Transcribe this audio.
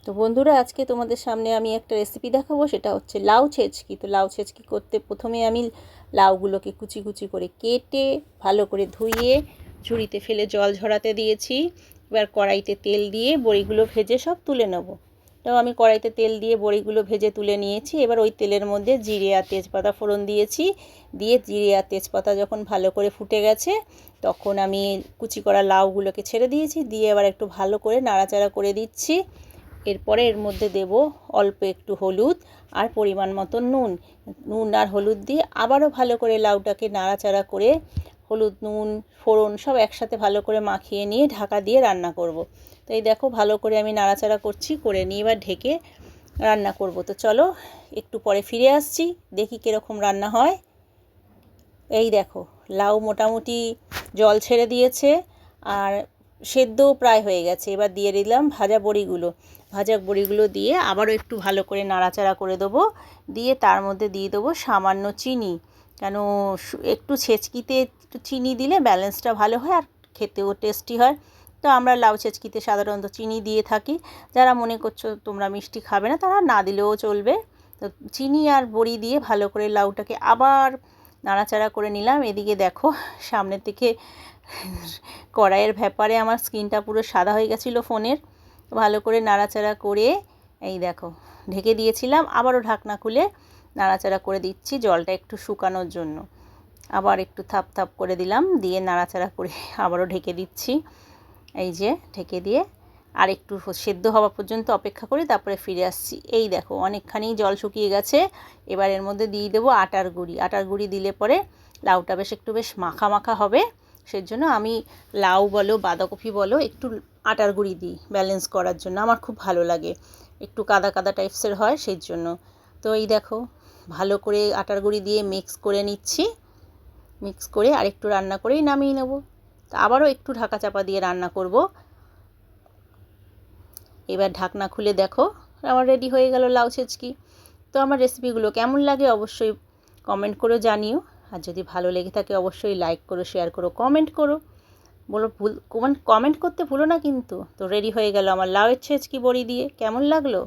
তো বন্ধুরা, আজকে তোমাদের সামনে আমি একটা রেসিপি দেখাবো। সেটা হচ্ছে লাউ ছেঁচকি। তো লাউ ছেঁচকি করতে প্রথমে আমি লাউগুলোকে কুচি কুচি করে কেটে ভালো করে ধুয়ে ঝুড়িতে ফেলে জল ঝরাতে দিয়েছি। এবার কড়াইতে তেল দিয়ে বড়িগুলো ভেজে সব তুলে নেব। তো আমি কড়াইতে তেল দিয়ে বড়িগুলো ভেজে তুলে নিয়েছি। এবার ওই তেলের মধ্যে জিরে আর তেজপাতা ফোড়ন দিয়েছি। দিয়ে জিরে আর তেজপাতা যখন ভালো করে ফুটে গেছে, তখন আমি কুচি করা লাউগুলোকে ছেড়ে দিয়েছি। দিয়ে এবার একটু ভালো করে নাড়াচাড়া করে দিচ্ছি। এরপরে এর মধ্যে দেব অল্প একটু হলুদ আর পরিমাণ মতো নুন আর হলুদ দিয়ে আবারও ভালো করে লাউটাকে নাড়াচাড়া করে হলুদ নুন ফোড়ন সব একসাথে ভালো করে মাখিয়ে নিয়ে ঢাকা দিয়ে রান্না করব। তো এই দেখো ভালো করে আমি নাড়াচাড়া করে নিয়ে এবার ঢেকে রান্না করব। তো চলো একটু পরে ফিরে আসছি, দেখি কীরকম রান্না হয়। এই দেখো লাউ মোটামুটি জল ছেড়ে দিয়েছে আর সেদ্ধও প্রায় হয়ে গেছে। এবার দিয়ে দিলাম ভাজা বড়িগুলো দিয়ে আবারও একটু ভালো করে নাড়াচাড়া করে দেবো। দিয়ে তার মধ্যে দিয়ে দেবো সামান্য চিনি, কেন একটু ছেচকিতে একটু চিনি দিলে ব্যালেন্সটা ভালো হয় আর খেতেও টেস্টি হয়। তো আমরা লাউ ছেচকিতে সাধারণত চিনি দিয়ে থাকি। যারা মনে করছো তোমরা মিষ্টি খাবে না, তারা না দিলেও চলবে। তো চিনি আর বড়ি দিয়ে ভালো করে লাউটাকে আবার নাড়াচাড়া করে নিলাম। এদিকে দেখো সামনের থেকে কড়াইয়ের ব্যাপারে আমার স্ক্রিনটা পুরো সাদা হয়ে গেছিলো ফোনের। ভালো করে নাড়াচাড়া করে এই দেখো ঢেকে দিয়েছিলাম, আবারও ঢাকনা খুলে নাড়াচাড়া করে দিচ্ছি জলটা একটু শুকানোর জন্য। আবার একটু থাপ থাপ করে দিলাম, দিয়ে নাড়াচাড়া করে আবারও ঢেকে দিচ্ছি। এই যে ঢেকে দিয়ে আর একটু সেদ্ধ হওয়া পর্যন্ত অপেক্ষা করি, তারপরে ফিরে আসছি। এই দেখো অনেকখানি জল শুকিয়ে গেছে। এবার এর মধ্যে দিয়ে দেবো আটার গুঁড়ি দিলে পরে লাউটা বেশ মাখা মাখা হবে। সেজন্য আমি লাউ বলো বাঁধাকপি বলো একটু আটার গুঁড়ি দিই ব্যালেন্স করার জন্য। আমার খুব ভালো লাগে, একটু কাদা কাদা টাইপসের হয় সেই জন্য। তো এই দেখো ভালো করে আটার গুঁড়ি দিয়ে মিক্স করে নিচ্ছি। মিক্স করে আরেকটু রান্না করেই নামিয়ে নেব। তো আবারও একটু ঢাকা চাপা দিয়ে রান্না করব। এবার ঢাকনা খুলে দেখো আমার রেডি হয়ে গেল লাউ ছেচকি। তো আমার রেসিপিগুলো কেমন লাগে অবশ্যই কমেন্ট করে জানিও। আর যদি ভালো লেগে থাকে অবশ্যই লাইক করো, শেয়ার করো, কমেন্ট করো। কমেন্ট করতে ভুলো না কিন্তু। তো রেডি হয়ে গেল আমার লাউয়ের ছেচকি বড়ি দিয়ে। কেমন লাগলো?